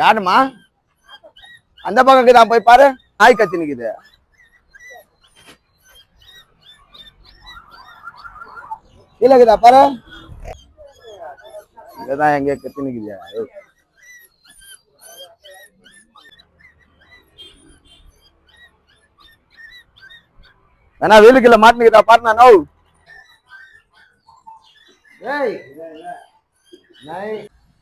யாருமா அந்த பக்கம் தான் போய் பாரு, நாய் கத்தி நிக்குது. கீழே பாரு, இங்கதான் எங்க கத்தி நிக்குது. வேணா வீலுக்குள்ள மாட்டினுக்குதா பாரு. நான் நோ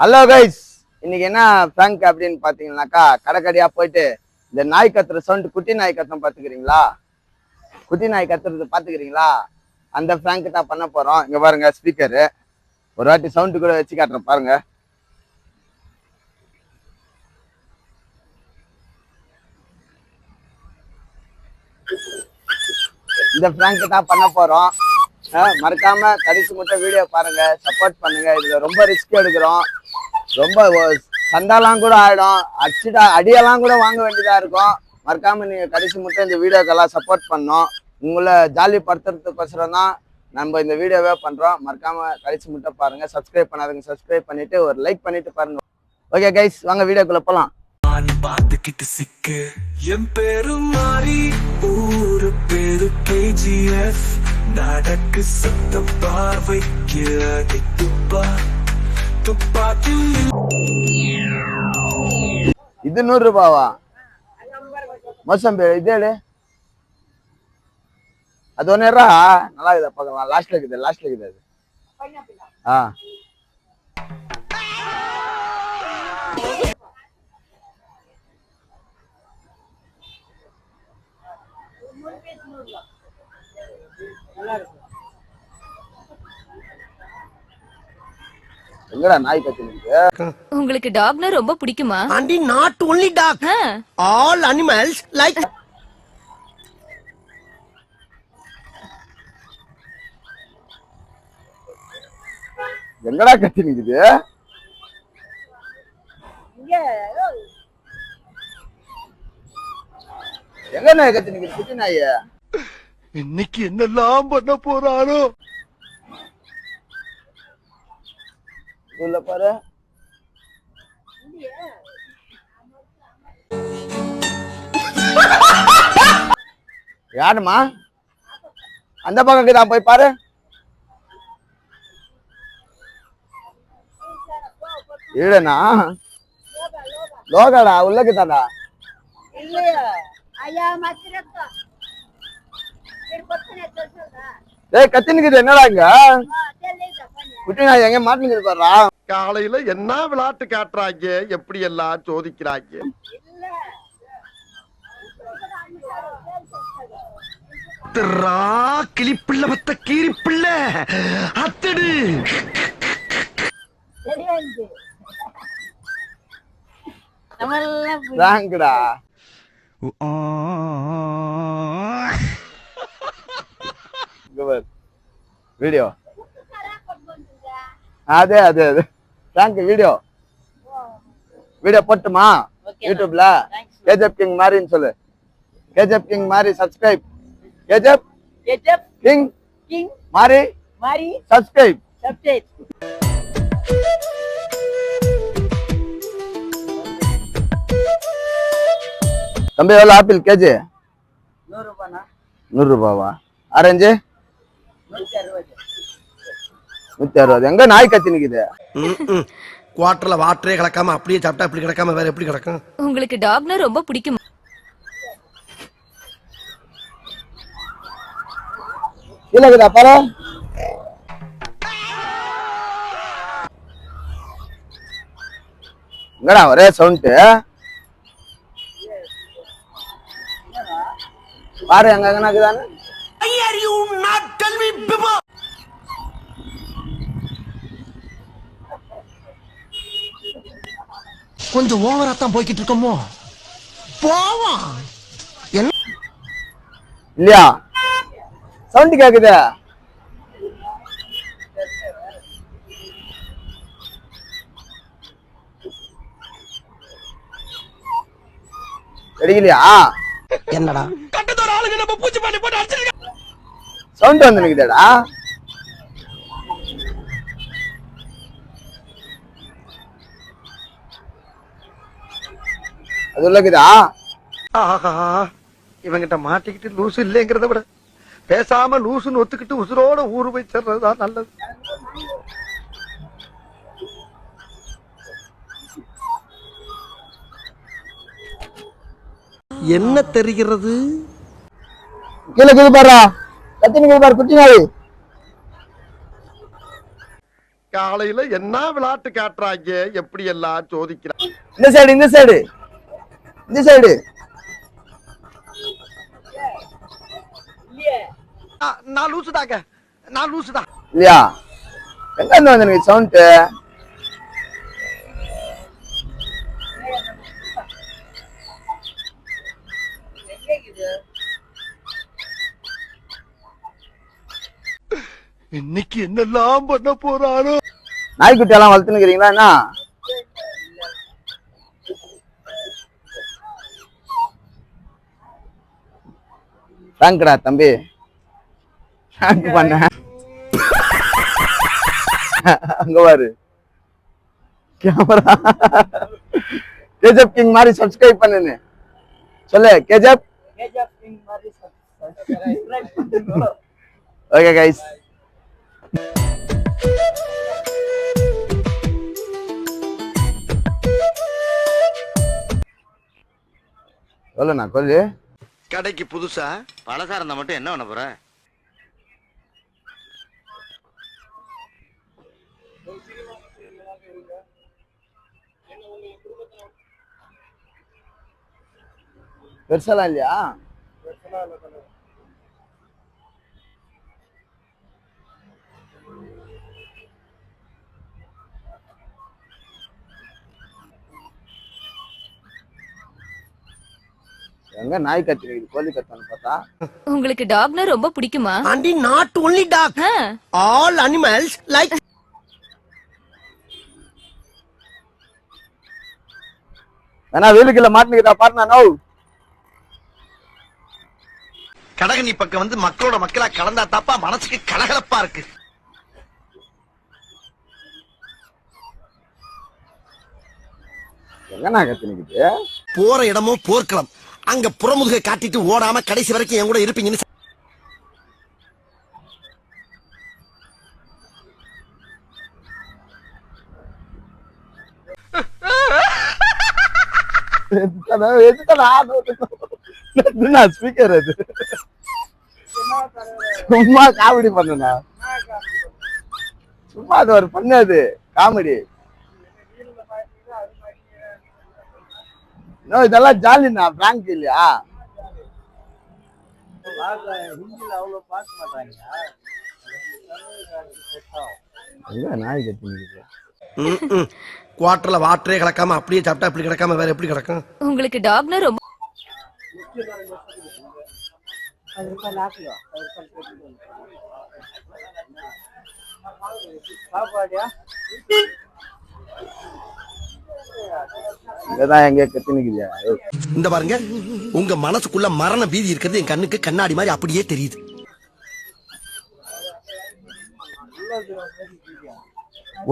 ஹலோ கைஸ், இன்னைக்கு என்ன பிராங்க் அப்படின்னு பாத்தீங்கன்னாக்கா, கடைக்கடையா போயிட்டு இந்த நாய் கத்துற சவுண்ட், குட்டி நாய் கத்துறோம் பாத்துக்கிறீங்களா, குட்டி நாய் கத்துறது பாத்துக்கிறீங்களா, அந்த பிராங்க் தான் பண்ண போறோம். இங்க பாருங்க ஸ்பீக்கரு, ஒரு வாட்டி சவுண்ட் கூட வச்சு காட்டுறேன் பாருங்க. இந்த பிராங்க் தான் பண்ண போறோம். மறக்காம கடைசி மட்டும் வீடியோ பாருங்க, சப்போர்ட் பண்ணுங்க. இதுல ரொம்ப ரிஸ்க் எடுக்கிறோம், ரொம்ப சண்டாலாம் கூட ஆயிடும், அடியெல்லாம் கூட வாங்க வேண்டியதா இருக்கும். மறக்காம நீங்க கடைசி மட்டும் இந்த வீடியோக்கெல்லாம் சப்போர்ட் பண்ணோம். உங்களை ஜாலி படுத்துறதுக்கோசரம் தான் நம்ம இந்த வீடியோவே பண்றோம். மறக்காம கடைசி மட்டும் பாருங்க. சப்ஸ்கிரைப் பண்ணாதுங்க சப்ஸ்கிரைப் பண்ணிட்டு ஒரு லைக் பண்ணிட்டு பாருங்க. ஓகே கைஸ், வாங்க வீடியோக்குள்ள போலாம். சிக்கு என் பேரு மாறி, ஊரு பேரு KGF, நடக்கு சத்த பார்வைக்கு அடி துப்பா துப்பாக்கி. இது 100 ரூபாவா? மோசம் இதே அது ஒன்னேரா நல்லா இருக்குதா பார்க்கலாம். லாஸ்ட்ல இருக்குது அது. எங்கடா நாய் கத்தினுக்கு? உங்களுக்கு டாக்னா ரொம்ப பிடிக்குமா? And, not only dog, all animals like. எங்கடா கத்தினுக்குது? எங்க நாய் கத்தினுக்குது? குட்டி நாய். இன்னைக்கு என்னெல்லாம் பண்ண போறாரோ? உள்ள பாரு. யாருமா அந்த பக்கம் தான் போய் பாரு. இல்லனா லோகாடா உள்ளக்குதாடா. ஏய் கத்தினுக்குது, என்னடா இங்க குட்டி நாய் எங்க மாட்டினுக்குது பாருடா. காலையில என்ன விளையாட்டு காட்டுறாங்க, எப்படி எல்லாம் சோதிக்கிறாங்க. கிளிப்பிள்ள மத்த கீரிப்பிள்ள அத்தடு ராங்கடா. வீடியோ அதே தேங்க் வீடியோ போட்டுமா யூடியூப்ல? KGF கிங் மாரின்னு சொல்லு. KGF கிங் மாரி சப்ஸ்கிரைப். KGF கிங் மாரி சப்ஸ்கிரைப். தம்பி எவ்வளோ ஆப்பிள் கேஜி? 100 ரூபாவா? ஆரஞ்சு 160. எங்க நாய் கத்தி நிக்குது? குவார்டர்ல வாட்டரே கலக்காம அப்படியே சாப்பிட்டா இப்படி கிடக்காம வேற எப்படி கிடக்கும்? உங்களுக்கு டாக்னா ரொம்ப பிடிக்குமா? கீழே பாரு. எங்கடா ஒரே சவுண்ட் பாரு. எங்க எங்கனாக்குதானே கொஞ்சம் ஓவரா தான் போய்கிட்டு இருக்கோமோ. போவா இல்லையா? சவுண்ட் கேக்குது. கிடைக்கலையா? என்னடா சவுண்ட் வந்து நிக்குதேடா. அது உள்ளக்குதா? ஆஹா, இவங்கிட்ட மாட்டிக்கிட்டு லூசு இல்லைங்கிறத விட பேசாம லூசுன்னு ஒத்துக்கிட்டு உசுரோட ஊரு போய் சேர்றதுதான் நல்லது. என்ன தெரிகிறது? கீழே கீழே பாரு, கத்தினி பாரு குட்டி நாய். காலையில என்ன விளையாட்டு காட்டுறாங்க, எப்படி எல்லாம் சோதிக்கிறாங்க. இந்த சைடு இந்த சைடு இந்த சைடு. நான் லூசுதாங்க, நான் லூசுதான். இல்லையா? எங்க இருந்து வந்து எனக்கு சவுண்ட்? இன்னைக்கு என்னெல்லாம் பண்ண போறானோ. நாய்க்குட்டி எல்லாம் வளர்த்துனுக்கிறீங்களா என்ன? தேங்க்டா தம்பி, தேங்க் பண்ண. அங்க பாரு கேமரா. கேஜப் கிங் மாதிரி சப்ஸ்கிரைப் பண்ணுன்னு சொல்லு. கேஜப் கிங் மாதிரி சப்ஸ்கிரைப். Okay guys. சொல்லு நான் கொல்லு. கடைக்கு புதுசா பழசா இருந்தா மட்டும் என்ன பண்ண போற? பெருசெல்லாம் இல்லையா? எங்க நாய் கத்திரிக்குது, கோழி கத்தான்னு பார்த்தா. உங்களுக்கு டாக்னா ரொம்ப பிடிக்குமா? And not only dog, ah, all animals like. வேணா வீலுக்குள்ள மாட்டினுக்குதா பாருண்ணா. நோ கடகனி பக்கம் வந்து மக்களோட மக்களா கலந்தா தாப்பா மனசுக்கு கலகலப்பா இருக்கு. எங்கண்ணா கத்தினுக்குது? போற இடமும் போர்க்களம், அங்க புறமுதுகை காட்டிட்டு ஓடாம கடைசி வரைக்கும் என் கூட இருப்பீங்கன்னு. ஸ்பீக்கர் அது சும்மா காமெடி பண்ணா, சும்மா அது ஒரு பண்ணது காமெடி. இதெல்லாம் ஜாலிண்ணா, பிராங்க் இல்லையா? நாய் கட்டி குவார்டர்ல வாட்டரே கலக்காம அப்படியே சாப்பிட்டா இப்படி கிடக்காம வேற எப்படி கிடக்கும்? உங்களுக்கு டாக்னா ரொம்ப இங்கதான் எங்க கத்தினுக்குதியா? இந்த பாருங்க, உங்க மனசுக்குள்ள மரண பீதி இருக்கிறது என் கண்ணுக்கு கண்ணாடி மாதிரி அப்படியே தெரியுது.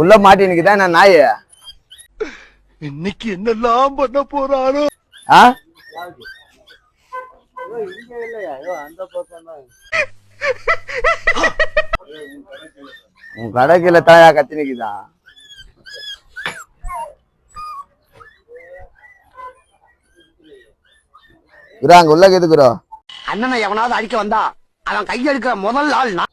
உள்ள மாட்டினுக்குதா நான் நாய. இன்னைக்கு என்னெல்லாம் பண்ண போறானோ. உன் கடைக்குள்ள தாயா கத்தினுக்குதா? அங்க உள்ள கேதுக்குறோ. அண்ணனை எவனாவது அடிக்க வந்தா அவன் கையெடுக்கிற முதல் ஆள் நான்.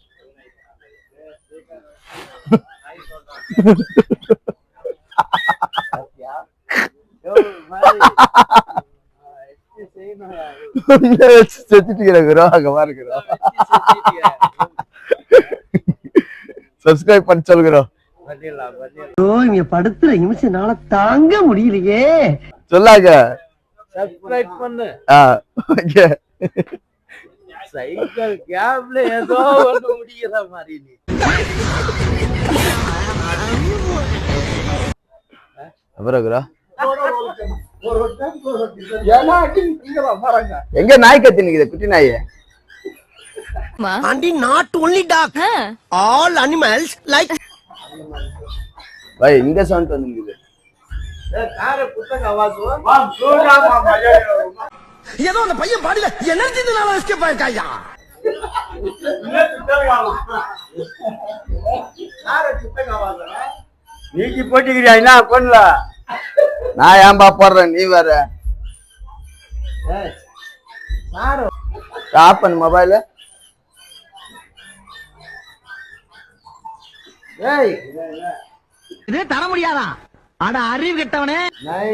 சப்ஸ்கிரைப் பண்ண சொல்கிறோம். இங்க படுத்துற நிமிஷம்னால தாங்க முடியலையே. சொல்லாங்க சப்ஸ்கிரைப் பண்ணு. ஓகே. சைக்கிள் கேப்ல ஏதோ ஒண்ணு முடியற மாதிரி நீ. அப்புறம் எங்க நாய் கத்தி நிக்குது, குட்டி நாய்? And not only dog, all animals like. பை இங்க சவுண்ட் வந்துங்குது. ஏதோ அந்த பையன் பாடியில எனர்ஜினால எஸ்கேப் ஆயிருக்காயா. நீக்கி போட்டுக்கிறியா என்ன பண்ணல? நான் ஏன்பா போடுறேன், நீ வேற. ஆப் பண்ணு மொபைலு. ஏய் இதே தர முடியாதா? அட அறிவு கெட்டவனே. நை